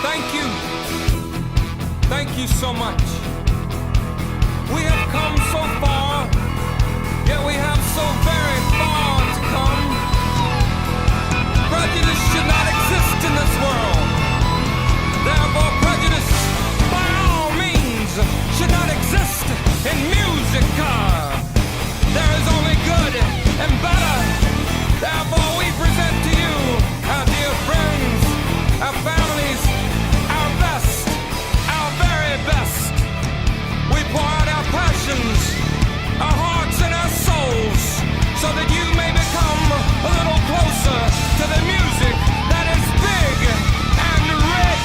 Thank you. Thank you so much. We have come so far, yet we have so very far to come. Prejudice should not exist in this world. Therefore, prejudice, by all means, should not exist in music. There is only good and better. Therefore, we present to you, our dear friends, our families, our best, our very best. We pour out our passions, our hearts and our souls, so that you may become a little closer to the music that is big and rich.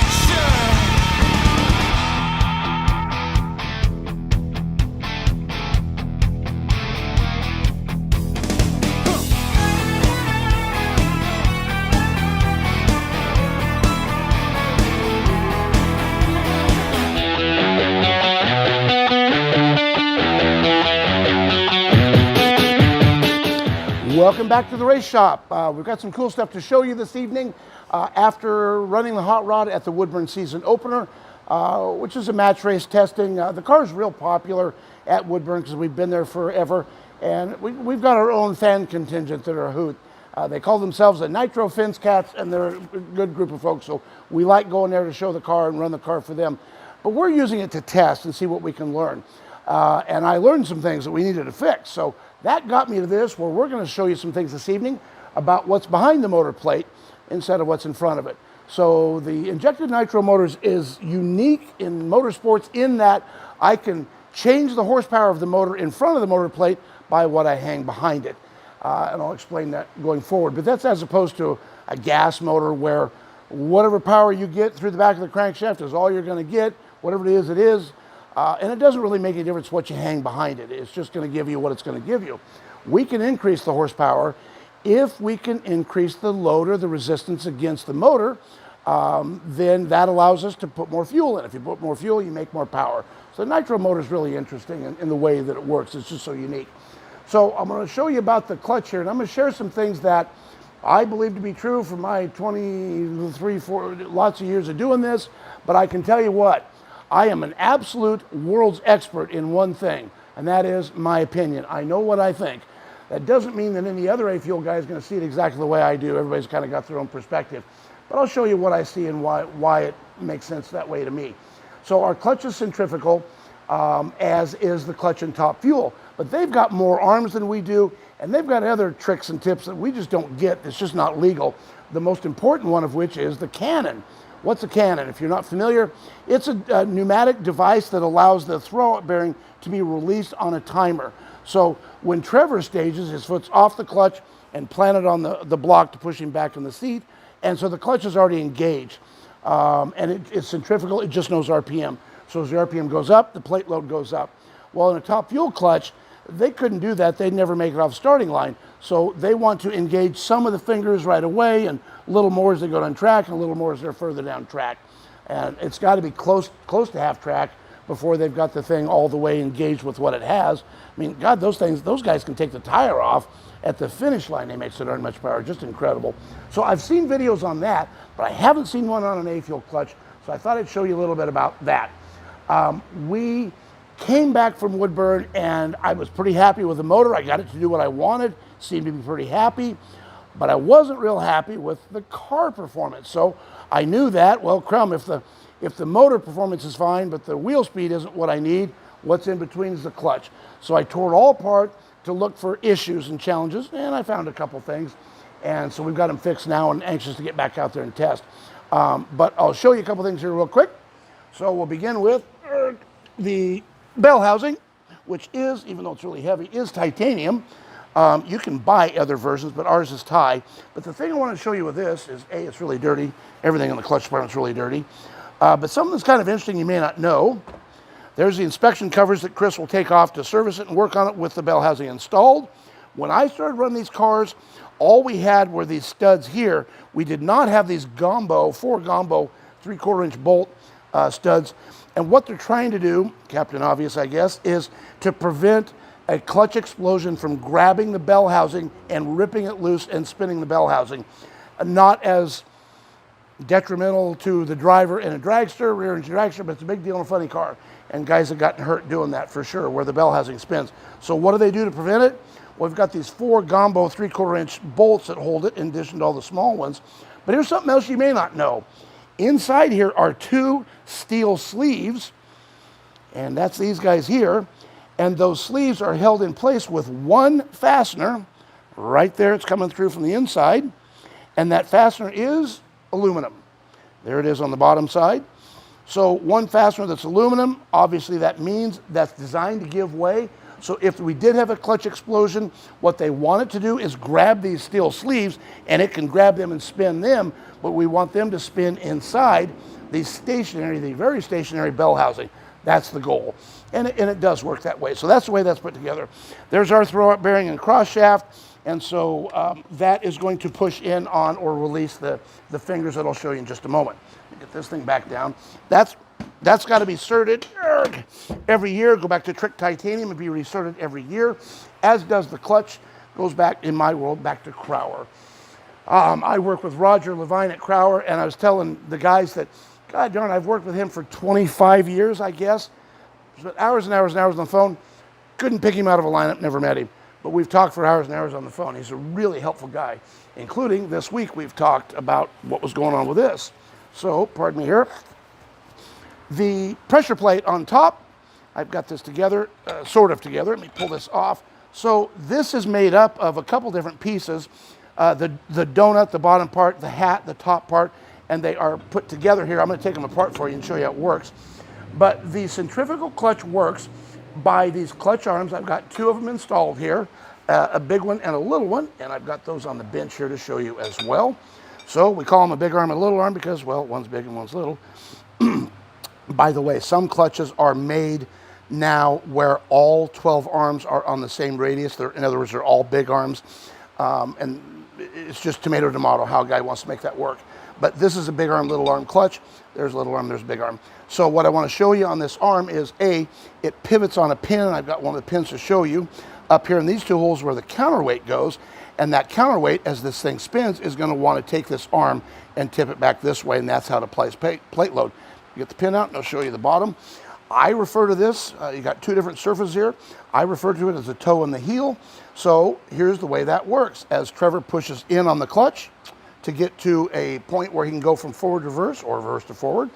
Welcome back to the race shop. We've got some cool stuff to show you this evening after running the hot rod at the Woodburn season opener, which is a match race testing. The car is real popular at Woodburn because we've been there forever, and we've got our own fan contingent that are a hoot. They call themselves the Nitro Fence Cats, and they're a good group of folks, so we like going there to show the car and run the car for them. But we're using it to test and see what we can learn. And I learned some things that we needed to fix. So that got me to this, where we're going to show you some things this evening about what's behind the motor plate instead of what's in front of it. So the injected nitro motors is unique in motorsports in that I can change the horsepower of the motor in front of the motor plate by what I hang behind it. And I'll explain that going forward. But that's as opposed to a gas motor where whatever power you get through the back of the crankshaft is all you're going to get. Whatever it is, it is. And it doesn't really make any difference what you hang behind it. It's just going to give you what it's going to give you. We can increase the horsepower if we can increase the load or the resistance against the motor. Then that allows us to put more fuel in. If you put more fuel, you make more power. So the nitro motor is really interesting in the way that it works. It's just so unique. So I'm going to show you about the clutch here, and I'm going to share some things that I believe to be true from my 23, 4 lots of years of doing this. But I can tell you what. I am an absolute world's expert in one thing, and that is my opinion. I know what I think. That doesn't mean that any other A-Fuel guy is going to see it exactly the way I do. Everybody's kind of got their own perspective. But I'll show you what I see and why it makes sense that way to me. So our clutch is centrifugal, as is the clutch and top fuel. But they've got more arms than we do, and they've got other tricks and tips that we just don't get. It's just not legal. The most important one of which is the cannon. What's a cannon? If you're not familiar, it's a pneumatic device that allows the throwout bearing to be released on a timer. So when Trevor stages, his foot's off the clutch and planted on the block to push him back in the seat, and so the clutch is already engaged. And it's centrifugal, it just knows RPM. So as the RPM goes up, the plate load goes up. Well, in a top fuel clutch, they couldn't do that. They'd never make it off the starting line. So they want to engage some of the fingers right away, and a little more as they go down track, and a little more as they're further down track. And it's got to be close to half track before they've got the thing all the way engaged with what it has. I mean, God, those guys can take the tire off at the finish line. They make so darn much power, just incredible. So I've seen videos on that, but I haven't seen one on an A-Fuel clutch. So I thought I'd show you a little bit about that. We came back from Woodburn, and I was pretty happy with the motor. I got it to do what I wanted, seemed to be pretty happy, but I wasn't real happy with the car performance. So I knew that, well, crumb, if the motor performance is fine, but the wheel speed isn't what I need, what's in between is the clutch. So I tore it all apart to look for issues and challenges, and I found a couple things. And so we've got them fixed now and anxious to get back out there and test. But I'll show you a couple things here real quick. So we'll begin with the bell housing, which is, even though it's really heavy, is titanium. You can buy other versions, but ours is Ti. But the thing I want to show you with this is, A, it's really dirty. Everything in the clutch department is really dirty. But something that's kind of interesting you may not know, there's the inspection covers that Chris will take off to service it and work on it with the bell housing installed. When I started running these cars, all we had were these studs here. We did not have these Gombo, 4 Gombo 3/4 inch bolt studs. And what they're trying to do, Captain Obvious, I guess, is to prevent a clutch explosion from grabbing the bell housing and ripping it loose and spinning the bell housing. Not as detrimental to the driver in a dragster, rear engine dragster, but it's a big deal in a funny car. And guys have gotten hurt doing that for sure, where the bell housing spins. So what do they do to prevent it? Well, we've got these 4 Gombo 3/4 inch bolts that hold it in addition to all the small ones. But here's something else you may not know. Inside here are 2 steel sleeves, and that's these guys here. And those sleeves are held in place with 1 fastener. Right there, it's coming through from the inside. And that fastener is aluminum. There it is on the bottom side. So 1 fastener that's aluminum, obviously that means that's designed to give way. So if we did have a clutch explosion, what they want it to do is grab these steel sleeves, and it can grab them and spin them, but we want them to spin inside the very stationary bell housing. That's the goal. And it does work that way. So that's the way that's put together. There's our throw-up bearing and cross shaft. And so that is going to push in on or release the fingers that I'll show you in just a moment. Get this thing back down. That's got to be certed every year. Go back to Trick Titanium and be recerted every year, as does the clutch. Goes back, in my world, back to Crowler. I work with Roger Levine at Crowler, and I was telling the guys that, God darn, I've worked with him for 25 years, I guess. Spent hours and hours and hours on the phone. Couldn't pick him out of a lineup, never met him. But we've talked for hours and hours on the phone. He's a really helpful guy, including this week we've talked about what was going on with this. So, pardon me here. The pressure plate on top, I've got this together, sort of together. Let me pull this off. So this is made up of a couple different pieces. The donut, the bottom part, the hat, the top part, and they are put together here. I'm going to take them apart for you and show you how it works. But the centrifugal clutch works by these clutch arms. I've got 2 of them installed here, a big one and a little one, and I've got those on the bench here to show you as well. So we call them a big arm and a little arm because, well, one's big and one's little. By the way, some clutches are made now where all 12 arms are on the same radius. In other words, they're all big arms. And it's just tomato how a guy wants to make that work. But this is a big arm, little arm clutch. There's a little arm, there's a big arm. So what I want to show you on this arm is, it pivots on a pin. I've got one of the pins to show you up here in these 2 holes where the counterweight goes. And that counterweight, as this thing spins, is going to want to take this arm and tip it back this way, and that's how it applies plate load. You get the pin out, and I'll show you the bottom. I refer to this, you got 2 different surfaces here. I refer to it as the toe and the heel. So here's the way that works. As Trevor pushes in on the clutch to get to a point where he can go from forward to reverse or reverse to forward,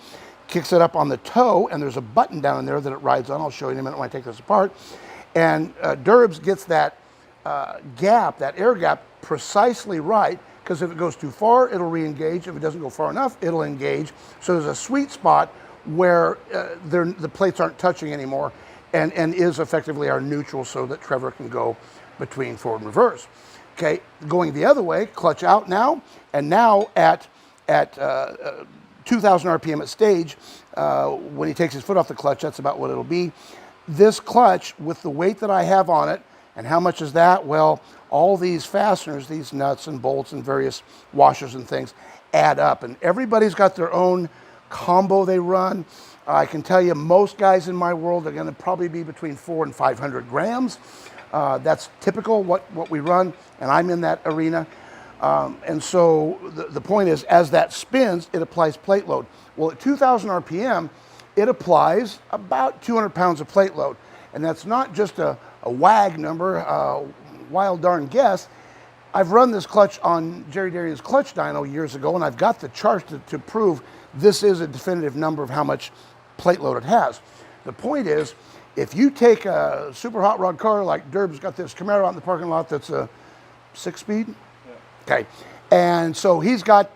kicks it up on the toe, and there's a button down in there that it rides on. I'll show you in a minute when I take this apart. And Durbs gets that gap, that air gap, precisely right, because if it goes too far, it'll re-engage. If it doesn't go far enough, it'll engage. So there's a sweet spot where the plates aren't touching anymore, and is effectively our neutral so that Trevor can go between forward and reverse. Okay, going the other way, clutch out now, and now at 2,000 RPM at stage, when he takes his foot off the clutch, that's about what it'll be. This clutch, with the weight that I have on it, and how much is that? Well, all these fasteners, these nuts and bolts and various washers and things add up, and everybody's got their own combo they run. I can tell you most guys in my world are going to probably be between 400 and 500 grams. That's typical what we run, and I'm in that arena. And so the point is, as that spins, it applies plate load. Well, at 2,000 RPM, it applies about 200 pounds of plate load. And that's not just a wag number, wild darn guess. I've run this clutch on Jerry Darian's clutch dyno years ago, and I've got the charts to prove this is a definitive number of how much plate load it has. The point is, if you take a super hot rod car like Durb's got this Camaro out in the parking lot that's a 6-speed, yeah. Okay, and so he's got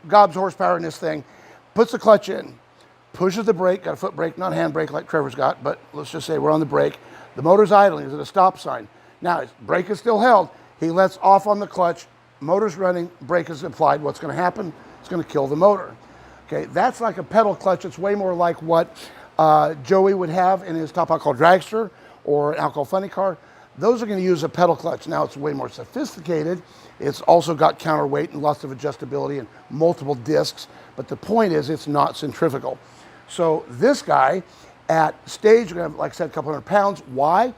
gobs horsepower in this thing, puts the clutch in, pushes the brake, got a foot brake, not hand brake like Trevor's got, but let's just say we're on the brake. The motor's idling, is at a stop sign. Now his brake is still held. He lets off on the clutch, motor's running, brake is applied. What's going to happen? It's going to kill the motor. Okay, that's like a pedal clutch. It's way more like what Joey would have in his top alcohol dragster or an alcohol funny car. Those are going to use a pedal clutch. Now it's way more sophisticated. It's also got counterweight and lots of adjustability and multiple discs. But the point is, it's not centrifugal. So this guy at stage, we're going to have, like I said, a couple hundred pounds. Why?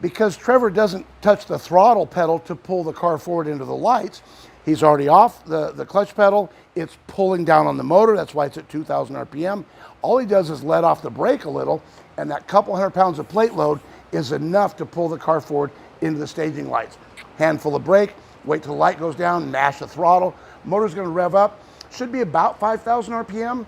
Because Trevor doesn't touch the throttle pedal to pull the car forward into the lights. He's already off the clutch pedal. It's pulling down on the motor. That's why it's at 2,000 RPM. All he does is let off the brake a little, and that couple 100 pounds of plate load is enough to pull the car forward into the staging lights. Handful of brake, wait till the light goes down, mash the throttle. Motor's going to rev up. Should be about 5,000 RPM.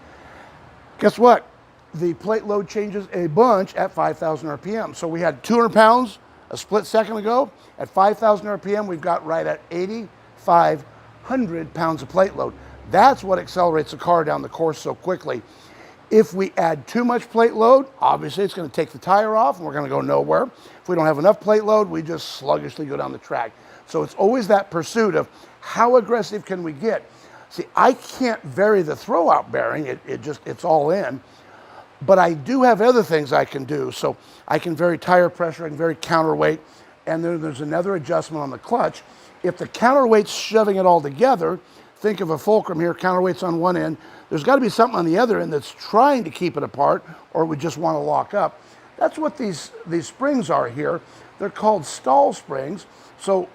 Guess what? The plate load changes a bunch at 5,000 RPM. So we had 200 pounds a split second ago. At 5,000 RPM, we've got right at 8,500 pounds of plate load. That's what accelerates the car down the course so quickly. If we add too much plate load, obviously it's going to take the tire off and we're going to go nowhere. If we don't have enough plate load, we just sluggishly go down the track. So it's always that pursuit of how aggressive can we get. See, I can't vary the throwout bearing. It's all in. But I do have other things I can do. So I can vary tire pressure, I can vary counterweight, and then there's another adjustment on the clutch. If the counterweight's shoving it all together, think of a fulcrum here, counterweight's on one end, there's got to be something on the other end that's trying to keep it apart, or we just want to lock up. That's what these springs are here. They're called stall springs. So,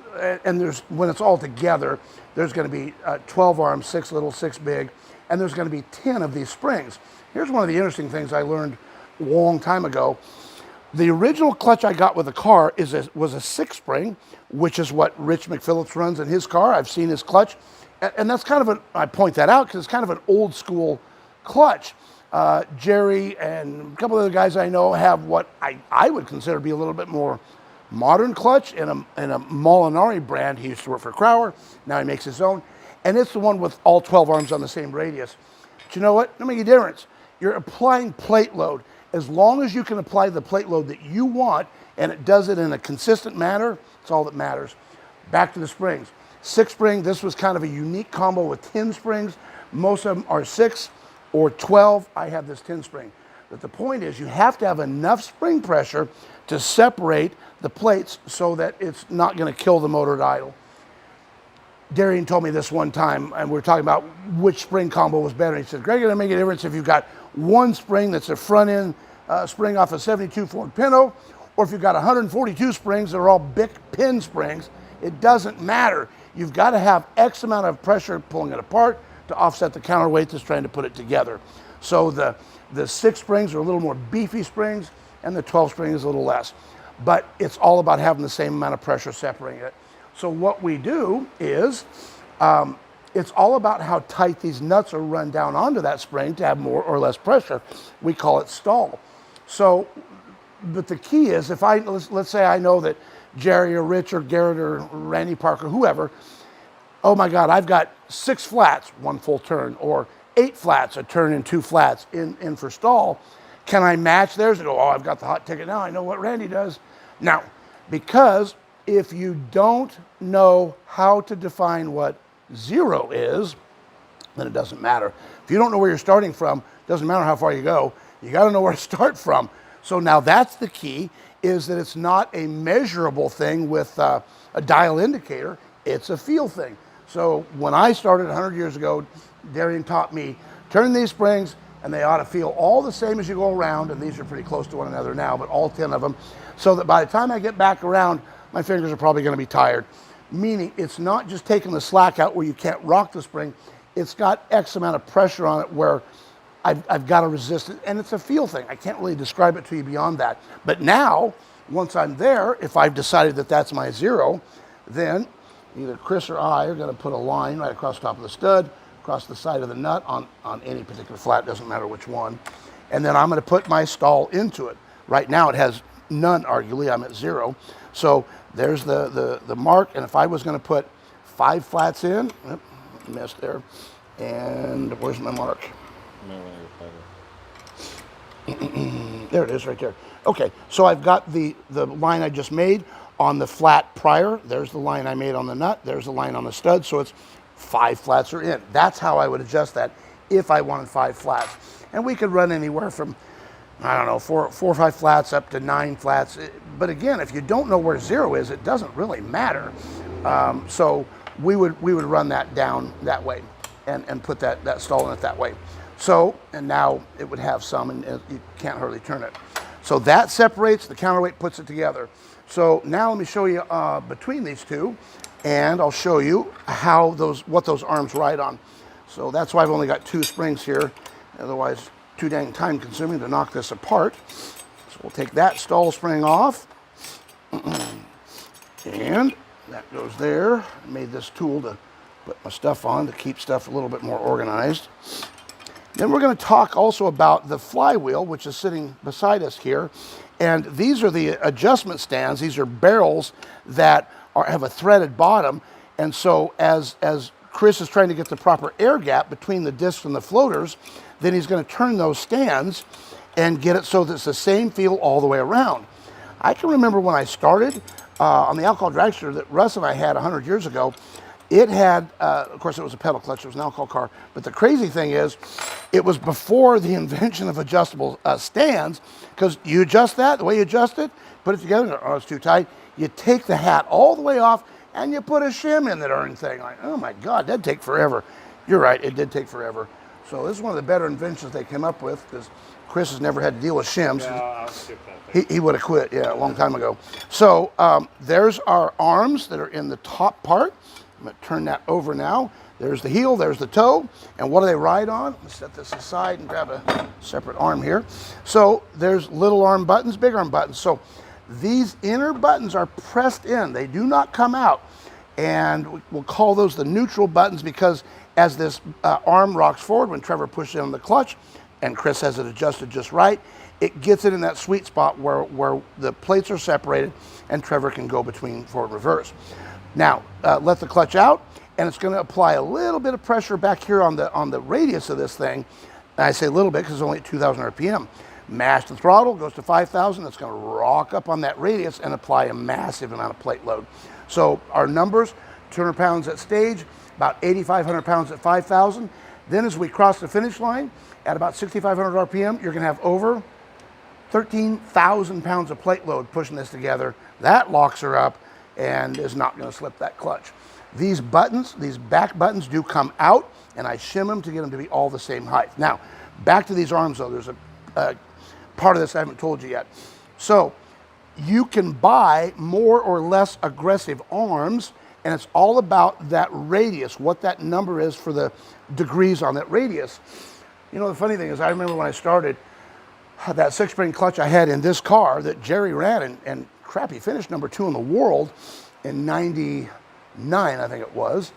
and when it's all together, there's going to be 12 arms, 6 little, 6 big, and there's going to be 10 of these springs. Here's one of the interesting things I learned a long time ago. The original clutch I got with the car was a 6 spring, which is what Rich McPhillips runs in his car. I've seen his clutch. And that's kind of I point that out because it's kind of an old school clutch. Jerry and a couple of other guys I know have what I would consider to be a little bit more modern clutch in a Molinari brand. He used to work for Crowder. Now he makes his own. And it's the one with all 12 arms on the same radius. But you know what? It'll make a difference. You're applying plate load. As long as you can apply the plate load that you want and it does it in a consistent manner, it's all that matters. Back to the springs. 6 spring, this was kind of a unique combo with 10 springs. Most of them are 6 or 12. I have this 10 spring. But the point is you have to have enough spring pressure to separate the plates so that it's not going to kill the motor at idle. Darian told me this one time, and we were talking about which spring combo was better. He said, Greg, it'll make a difference if you've got one spring that's a front end spring off a 72 Ford Pinto, or if you've got 142 springs that are all Bic pin springs. It doesn't matter. You've got to have X amount of pressure pulling it apart to offset the counterweight that's trying to put it together. So the 6 springs are a little more beefy springs, and the 12 spring is a little less. But it's all about having the same amount of pressure separating it. So what we do is, it's all about how tight these nuts are run down onto that spring to have more or less pressure. We call it stall. So, but the key is, if let's say I know that Jerry or Rich or Garrett or Randy Parker, whoever, oh my God, I've got 6 flats, 1 full turn, or 8 flats, a turn and 2 flats in for stall. Can I match theirs and go, oh, I've got the hot ticket now, I know what Randy does? Now, because if you don't know how to define what 0 is, then it doesn't matter. If you don't know where you're starting from, it doesn't matter how far you go. You got to know where to start from. So now that's the key, is that it's not a measurable thing with a dial indicator. It's a feel thing. So when I started 100 years ago, Darian taught me, turn these springs, and they ought to feel all the same as you go around, and these are pretty close to one another now, but all 10 of them, so that by the time I get back around, my fingers are probably going to be tired. Meaning it's not just taking the slack out where you can't rock the spring. It's got X amount of pressure on it where I've got to resist it. And it's a feel thing. I can't really describe it to you beyond that. But now, once I'm there, if I've decided that that's my 0, then either Chris or I are going to put a line right across the top of the stud, across the side of the nut on any particular flat, doesn't matter which one. And then I'm going to put my stall into it. Right now it has none, arguably. I'm at 0. So there's the mark, and if I was going to put 5 flats in, missed there, and where's my mark? There it is, right there. Okay, so I've got the line I just made on the flat prior. There's the line I made on the nut. There's the line on the stud, so it's 5 flats are in. That's how I would adjust that if I wanted 5 flats. And we could run anywhere from, I don't know, 4 or 5 flats up to 9 flats. But again, if you don't know where 0 is, it doesn't really matter. So we would run that down that way and put that stall in it that way. So, and now it would have some, and you can't hardly turn it. So that separates, the counterweight puts it together. So now let me show you between these two. and I'll show you what those arms ride on. So that's why I've only got 2 springs here. Otherwise, too dang time consuming to knock this apart. So we'll take that stall spring off. And that goes there. I made this tool to put my stuff on to keep stuff a little bit more organized. Then we're going to talk also about the flywheel, which is sitting beside us here. And these are the adjustment stands. These are barrels that have a threaded bottom. And so as Chris is trying to get the proper air gap between the discs and the floaters, then he's going to turn those stands and get it so that it's the same feel all the way around. I can remember when I started on the alcohol dragster that Russ and I had 100 years ago. It had, of course, it was a pedal clutch. It was an alcohol car. But the crazy thing is, it was before the invention of adjustable stands, because you adjust that, the way you adjust it, put it together, oh, it's too tight. You take the hat all the way off, and you put a shim in the darn thing. Like, oh my God, that'd take forever. You're right, it did take forever. So this is one of the better inventions they came up with, because Chris has never had to deal with shims. Yeah, I'll skip that thing. He would have quit, yeah, a long time ago. So there's our arms that are in the top part. I'm going to turn that over now. There's the heel, there's the toe, and what do they ride on? Let's set this aside and grab a separate arm here. So there's little arm buttons, big arm buttons. So these inner buttons are pressed in. They do not come out. And we'll call those the neutral buttons, because as this arm rocks forward, when Trevor pushes in on the clutch, and Chris has it adjusted just right, it gets it in that sweet spot where the plates are separated and Trevor can go between forward and reverse. Now, let the clutch out, and it's going to apply a little bit of pressure back here on the radius of this thing. And I say a little bit because it's only at 2,000 RPM. Mash the throttle, goes to 5,000. It's going to rock up on that radius and apply a massive amount of plate load. So our numbers, 200 pounds at stage, about 8,500 pounds at 5,000. Then as we cross the finish line, at about 6,500 RPM, you're going to have over 13,000 pounds of plate load pushing this together. That locks her up and is not going to slip that clutch. These buttons, these back buttons do come out, and I shim them to get them to be all the same height. Now, back to these arms though, there's a part of this I haven't told you yet. So you can buy more or less aggressive arms, and it's all about that radius, what that number is for the degrees on that radius. You know, the funny thing is, I remember when I started, that 6-spring clutch I had in this car that Jerry ran, and crap, he finished number 2 in the world in 99, I think it was.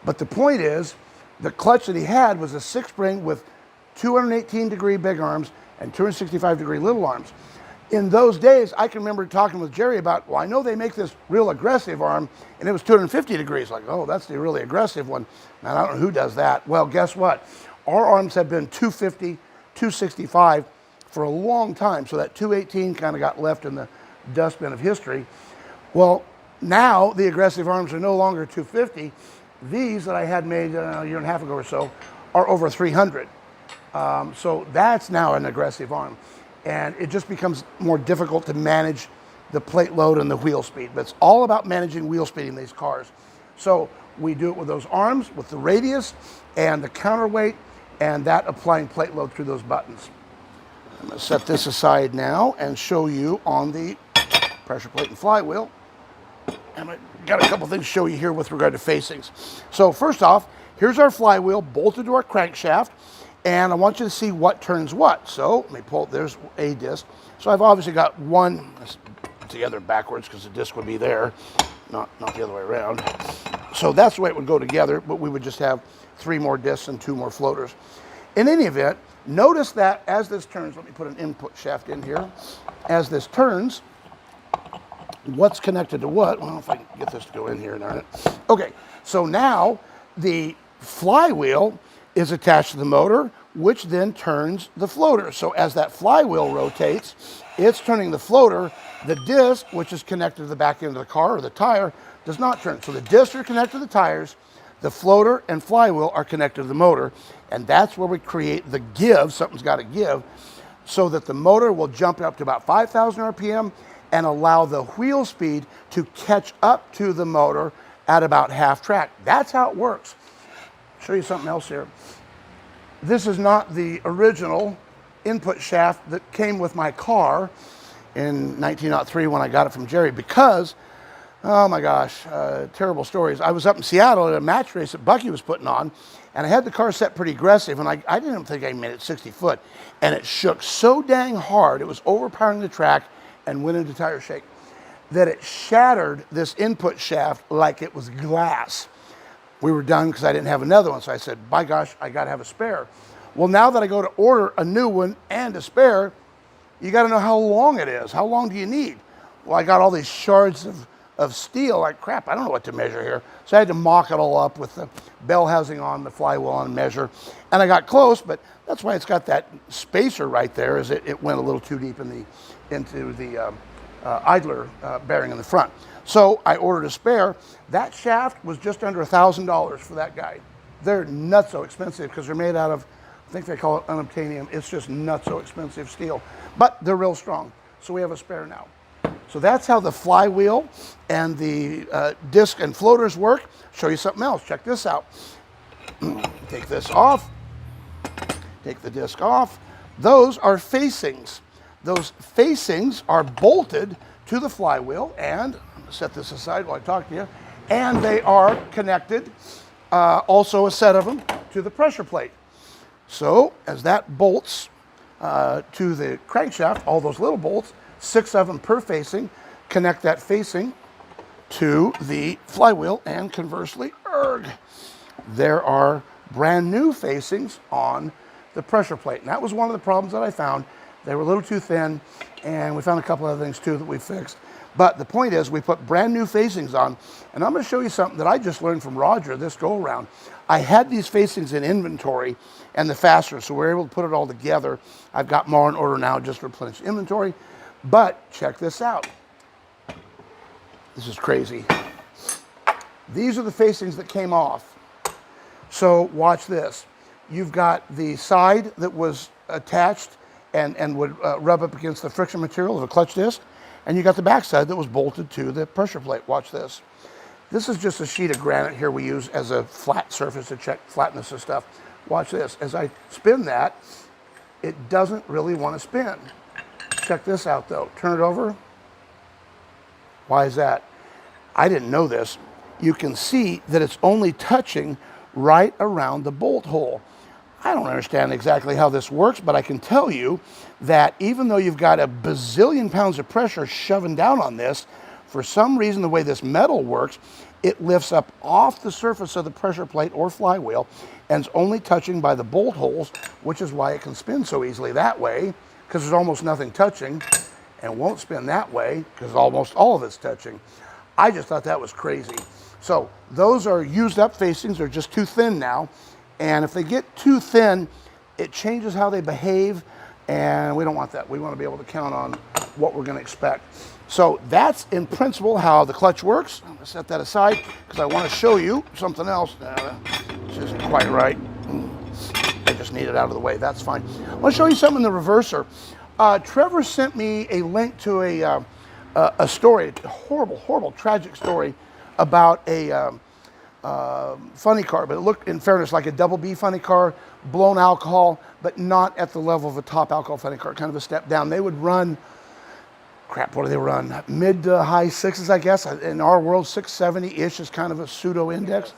But the point is, the clutch that he had was a 6-spring with 218-degree big arms and 265-degree little arms. In those days, I can remember talking with Jerry about, well, I know they make this real aggressive arm, and it was 250 degrees. Like, oh, that's the really aggressive one. Now, I don't know who does that. Well, guess what? Our arms have been 250, 265 for a long time. So that 218 kind of got left in the dustbin of history. Well, now the aggressive arms are no longer 250. These that I had made a year and a half ago or so are over 300. So that's now an aggressive arm. And it just becomes more difficult to manage the plate load and the wheel speed. But it's all about managing wheel speed in these cars. So we do it with those arms, with the radius and the counterweight, and that applying plate load through those buttons. I'm going to set this aside now and show you on the pressure plate and flywheel. And I got a couple things to show you here with regard to facings. So first off, here's our flywheel bolted to our crankshaft, and I want you to see what turns what. So let me pull, there's a disc. So I've obviously got one together backwards because the disc would be there, not the other way around. So that's the way it would go together, but we would just have 3 more discs and 2 more floaters. In any event, notice that as this turns, let me put an input shaft in here. As this turns, what's connected to what? Well, if I can get this to go in here, darn it. Okay, so now the flywheel is attached to the motor, which then turns the floater. So as that flywheel rotates, it's turning the floater. The disc, which is connected to the back end of the car or the tire, does not turn. So the discs are connected to the tires, the floater and flywheel are connected to the motor, and that's where we create the give. Something's got to give, so that the motor will jump up to about 5,000 RPM and allow the wheel speed to catch up to the motor at about half track. That's how it works. I'll show you something else here. This is not the original input shaft that came with my car in 1903 when I got it from Jerry, because Oh my gosh, terrible stories. I was up in Seattle at a match race that Bucky was putting on, and I had the car set pretty aggressive, and I didn't think I made it 60 foot, and it shook so dang hard, it was overpowering the track and went into tire shake, that it shattered this input shaft like it was glass. We were done because I didn't have another one, so I said, by gosh, I gotta have a spare. Well, now that I go to order a new one and a spare, you gotta know how long it is. How long do you need? Well, I got all these shards of steel, like crap, I don't know what to measure here. So I had to mock it all up with the bell housing on, the flywheel on, measure. And I got close, but that's why it's got that spacer right there, is it went a little too deep into the idler bearing in the front. So I ordered a spare. That shaft was just under $1,000 for that guy. They're nutso expensive because they're made out of, I think they call it unobtainium. It's just nutso expensive steel, but they're real strong. So we have a spare now. So that's how the flywheel and the disc and floaters work. Show you something else. Check this out. Take this off. Take the disc off. Those are facings. Those facings are bolted to the flywheel, and set this aside while I talk to you, and they are connected, also a set of them, to the pressure plate. So as that bolts to the crankshaft, all those little bolts, 6 of them per facing, connect that facing to the flywheel, and conversely, there are brand new facings on the pressure plate. And that was one of the problems that I found. They were a little too thin, and we found a couple other things too that we fixed. But the point is, we put brand new facings on, and I'm going to show you something that I just learned from Roger this go around. I had these facings in inventory and the fasteners, so we were able to put it all together. I've got more in order now, just to replenish inventory. But check this out. This is crazy. These are the facings that came off. So watch this. You've got the side that was attached and would rub up against the friction material of a clutch disc, and you got the back side that was bolted to the pressure plate. Watch this. This is just a sheet of granite here we use as a flat surface to check flatness of stuff. Watch this. As I spin that, it doesn't really want to spin. Check this out though. Turn it over. Why is that? I didn't know this. You can see that it's only touching right around the bolt hole. I don't understand exactly how this works, but I can tell you that even though you've got a bazillion pounds of pressure shoving down on this, for some reason the way this metal works, it lifts up off the surface of the pressure plate or flywheel and is only touching by the bolt holes, which is why it can spin so easily that way, because there's almost nothing touching, and won't spin that way because almost all of it's touching. I just thought that was crazy. So those are used up facings. They're just too thin now. And if they get too thin, it changes how they behave, and we don't want that. We want to be able to count on what we're going to expect. So that's in principle how the clutch works. I'm going to set that aside because I want to show you something else. This isn't quite right. I just need it out of the way. That's fine. I want to show you something in the reverser. Trevor sent me a link to a story, a horrible, horrible, tragic story about a funny car, but it looked, in fairness, like a double B funny car, blown alcohol, but not at the level of a top alcohol funny car, kind of a step down. They would run, crap, what do they run? Mid to high sixes, I guess. In our world, 670-ish is kind of a pseudo index.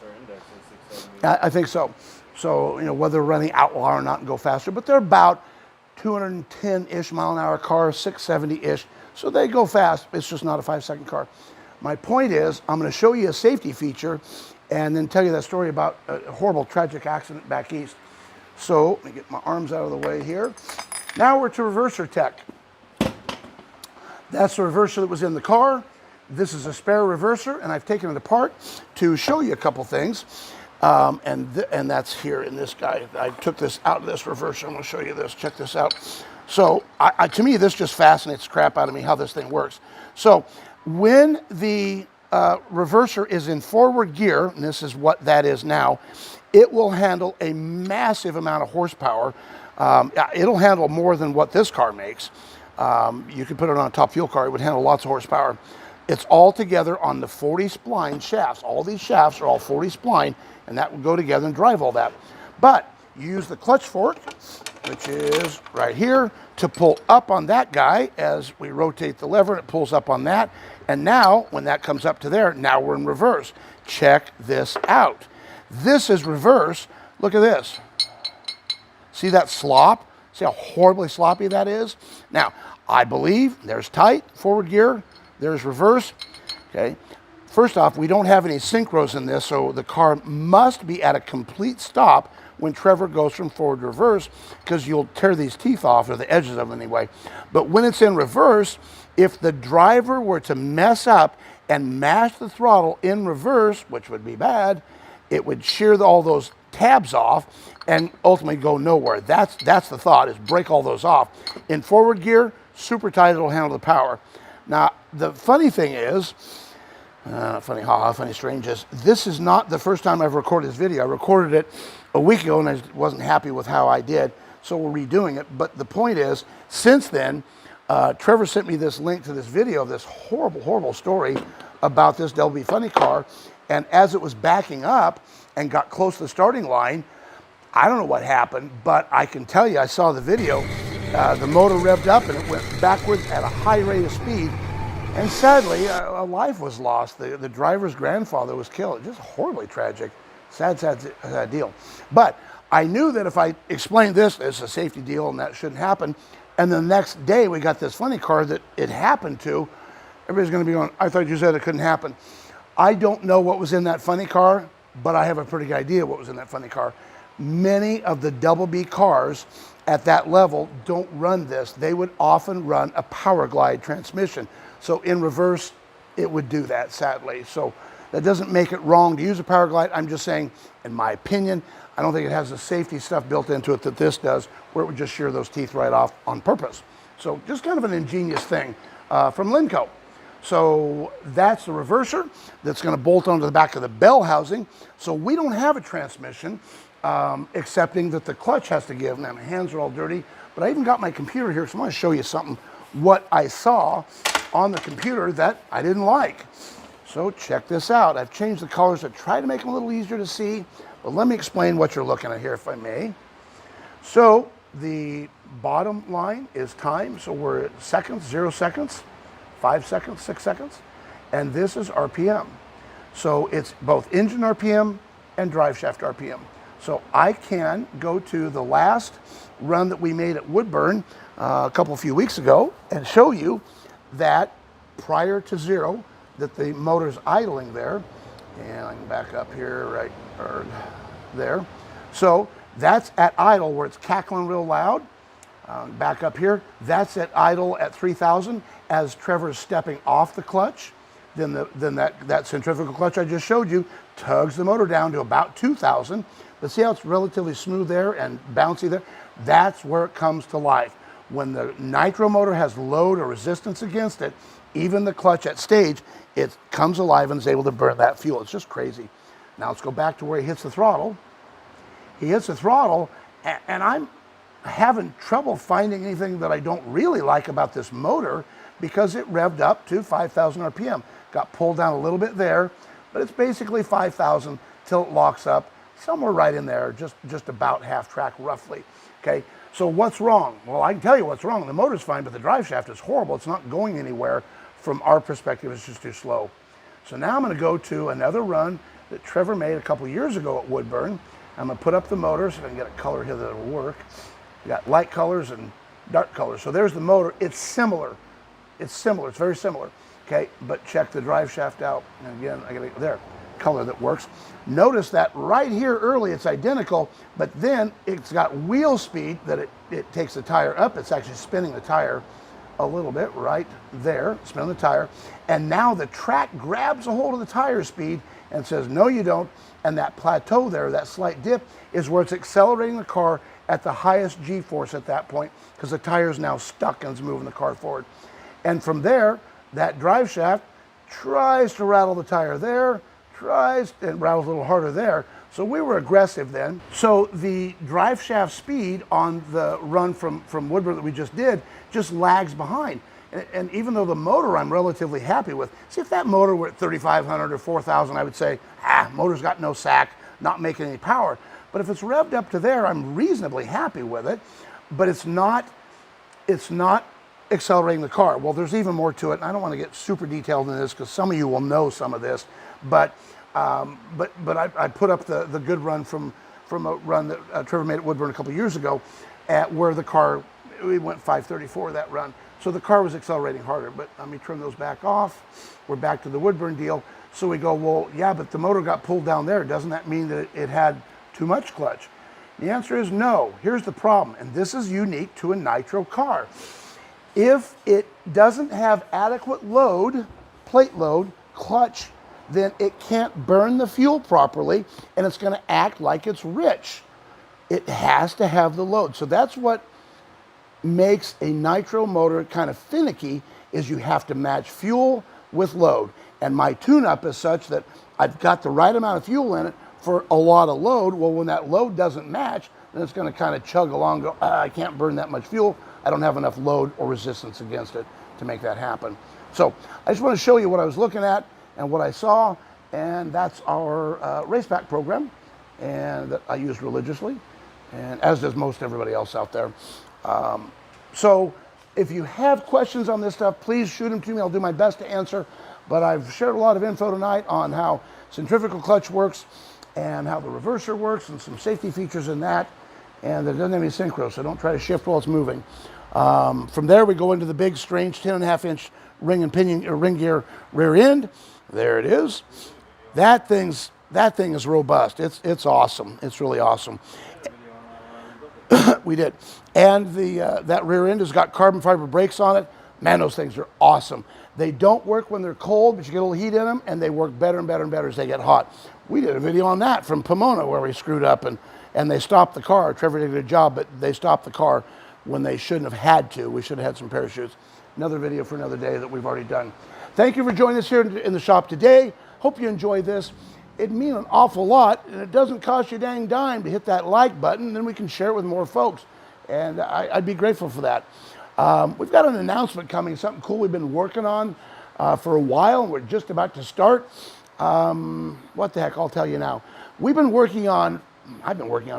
I think so. So, you know, whether they're running outlaw or not and go faster, but they're about 210-ish mile an hour car, 670-ish. So they go fast. It's just not a 5-second car. My point is, I'm going to show you a safety feature and then tell you that story about a horrible, tragic accident back east. So let me get my arms out of the way here. Now we're to reverser tech. That's the reverser that was in the car. This is a spare reverser, and I've taken it apart to show you a couple things. And that's here in this guy. I took this out of this reverser. I'm going to show you this. Check this out. So to me, this just fascinates the crap out of me, how this thing works. So when the reverser is in forward gear, and this is what that is now, it will handle a massive amount of horsepower. It'll handle more than what this car makes. You could put it on a top fuel car, it would handle lots of horsepower. It's all together on the 40 spline shafts. All these shafts are all 40 spline, and that would go together and drive all that. But You use the clutch fork, which is right here, to pull up on that guy as we rotate the lever, and it pulls up on that. And now, when that comes up to there, now we're in reverse. Check this out. This is reverse. Look at this. See that slop? See how horribly sloppy that is? Now, I believe there's tight, forward gear, there's reverse, okay? First off, we don't have any synchros in this, so the car must be at a complete stop when Trevor goes from forward to reverse, because you'll tear these teeth off, or the edges of them anyway. But when it's in reverse, if the driver were to mess up and mash the throttle in reverse, which would be bad, it would shear all those tabs off and ultimately go nowhere. That's the thought, is break all those off. In forward gear, super tight, it'll handle the power. Now, the funny thing is, funny haha, funny strange is, this is not the first time I've recorded this video. I recorded it a week ago and I wasn't happy with how I did, so we're redoing it. But the point is, since then, Trevor sent me this link to this video of this horrible, horrible story about this Delby Funny car. And as it was backing up and got close to the starting line, I don't know what happened, but I can tell you, I saw the video, the motor revved up and it went backwards at a high rate of speed. And sadly, a life was lost. The driver's grandfather was killed. Just horribly tragic. Sad, sad deal. But I knew that if I explained this as a safety deal and that shouldn't happen, and the next day we got this funny car that it happened to, everybody's going to be going, I thought you said it couldn't happen. I don't know what was in that funny car, but I have a pretty good idea what was in that funny car. Many of the double B cars at that level don't run this. They would often run a power glide transmission. So in reverse, it would do that, sadly. So that doesn't make it wrong to use a power glide. I'm just saying, in my opinion, I don't think it has the safety stuff built into it that this does, where it would just shear those teeth right off on purpose. So just kind of an ingenious thing from Linco. So that's the reverser that's going to bolt onto the back of the bell housing. So we don't have a transmission, excepting that the clutch has to give. Now my hands are all dirty, but I even got my computer here, so I want to show you something, what I saw on the computer that I didn't like. So check this out. I've changed the colors to try to make them a little easier to see, but let me explain what you're looking at here, if I may. So the bottom line is time. So we're at seconds, 0 seconds, 5 seconds, 6 seconds, and this is RPM. So it's both engine RPM and drive shaft RPM. So I can go to the last run that we made at Woodburn a few weeks ago and show you that prior to 0, that the motor's idling there. And I can back up here, right there. So that's at idle where it's cackling real loud. Back up here, that's at idle at 3,000 as Trevor's stepping off the clutch. Then that centrifugal clutch I just showed you tugs the motor down to about 2,000. But see how it's relatively smooth there and bouncy there? That's where it comes to life. When the nitro motor has load or resistance against it, even the clutch at stage, it comes alive and is able to burn that fuel. It's just crazy. Now let's go back to where he hits the throttle. He hits the throttle, and I'm having trouble finding anything that I don't really like about this motor, because it revved up to 5,000 RPM. Got pulled down a little bit there, but it's basically 5,000 till it locks up somewhere right in there, just about half track roughly. Okay, so what's wrong? Well, I can tell you what's wrong. The motor's fine, but the drive shaft is horrible. It's not going anywhere. From our perspective, it's just too slow. So now I'm going to go to another run that Trevor made a couple years ago at Woodburn. I'm going to put up the motor so I can get a color here that'll work. You got light colors and dark colors. So there's the motor. It's similar. It's very similar. Okay, but check the drive shaft out. And again, I got to there, color that works. Notice that right here early it's identical, but then it's got wheel speed that it takes the tire up. It's actually spinning the tire a little bit right there, spinning the tire. And now the track grabs a hold of the tire speed and says, no, you don't. And that plateau there, that slight dip, is where it's accelerating the car at the highest G-force at that point, because the tire is now stuck and it's moving the car forward. And from there, that drive shaft tries to rattle the tire there, tries and rattles a little harder there. So we were aggressive then. So the drive shaft speed on the run from Woodburn that we just did just lags behind. And even though the motor I'm relatively happy with, see if that motor were at 3,500 or 4,000, I would say, motor's got no sack, not making any power. But if it's revved up to there, I'm reasonably happy with it, but it's not accelerating the car. Well, there's even more to it, and I don't want to get super detailed in this because some of you will know some of this, but I put up the good run from a run that Trevor made at Woodburn a couple years ago, at where the car, we went 534 that run. So the car was accelerating harder, but let me turn those back off. We're back to the Woodburn deal. So we go, well, yeah, but the motor got pulled down there. Doesn't that mean that it had too much clutch? The answer is no. Here's the problem, and this is unique to a nitro car. If it doesn't have adequate load, plate load, clutch, then it can't burn the fuel properly, and it's going to act like it's rich. It has to have the load. So that's what makes a nitro motor kind of finicky, is you have to match fuel with load. And my tune-up is such that I've got the right amount of fuel in it for a lot of load. Well, when that load doesn't match, then it's going to kind of chug along, go, I can't burn that much fuel. I don't have enough load or resistance against it to make that happen. So I just want to show you what I was looking at and what I saw, and that's our race pack program, and that I use religiously, and as does most everybody else out there. So if you have questions on this stuff, please shoot them to me. I'll do my best to answer. But I've shared a lot of info tonight on how centrifugal clutch works and how the reverser works and some safety features in that. And it doesn't have any synchro, so don't try to shift while it's moving. From there, we go into the big, strange 10.5-inch ring and pinion or ring gear rear end. There it is. That thing is robust. It's awesome. It's really awesome. We did. And that rear end has got carbon fiber brakes on it. Man, those things are awesome. They don't work when they're cold, but you get a little heat in them, and they work better and better and better as they get hot. We did a video on that from Pomona where we screwed up and they stopped the car. Trevor did a good job, but they stopped the car when they shouldn't have had to. We should have had some parachutes. Another video for another day that we've already done. Thank you for joining us here in the shop today. Hope you enjoyed this. It'd mean an awful lot, and it doesn't cost you a dang dime to hit that like button, and then we can share it with more folks. And I'd be grateful for that. We've got an announcement coming, something cool we've been working on for a while, and we're just about to start. What the heck, I'll tell you now. I've been working on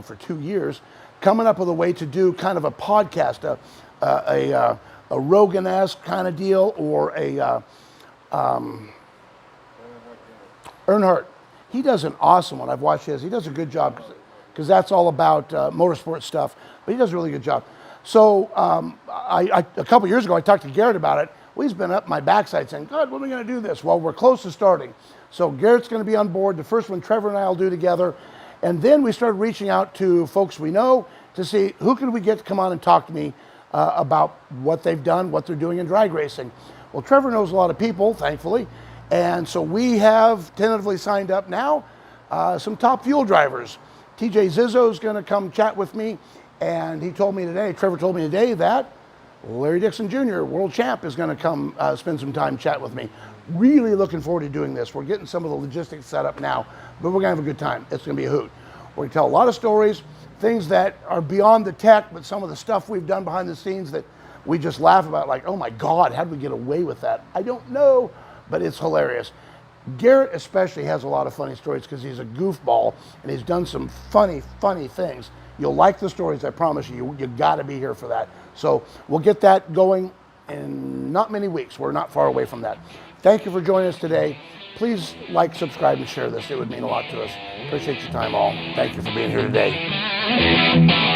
for 2 years, coming up with a way to do kind of a podcast, a Rogan-esque kind of deal, or a Earnhardt. He does an awesome one. I've watched his. He does a good job because that's all about motorsport stuff, but he does a really good job. So a couple years ago, I talked to Garrett about it. Well, he's been up my backside saying, God, when are we going to do this? Well, we're close to starting. So Garrett's going to be on board. The first one Trevor and I will do together. And then we started reaching out to folks we know to see who can we get to come on and talk to me about what they've done, what they're doing in drag racing. Well, Trevor knows a lot of people, thankfully. And so we have tentatively signed up now some top fuel drivers. TJ Zizzo is going to come chat with me. And he told me today, Trevor told me today, that Larry Dixon Jr., world champ, is going to come spend some time chat with me. Really looking forward to doing this. We're getting some of the logistics set up now, but we're going to have a good time. It's going to be a hoot. We're going to tell a lot of stories, things that are beyond the tech, but some of the stuff we've done behind the scenes that we just laugh about, like, oh my God, how did we get away with that? I don't know, but it's hilarious. Garrett especially has a lot of funny stories because he's a goofball and he's done some funny things. You'll like the stories, I promise you. You got to be here for that. So we'll get that going in not many weeks. We're not far away from that. Thank you for joining us today. Please like, subscribe, and share this. It would mean a lot to us. Appreciate your time all. Thank you for being here today.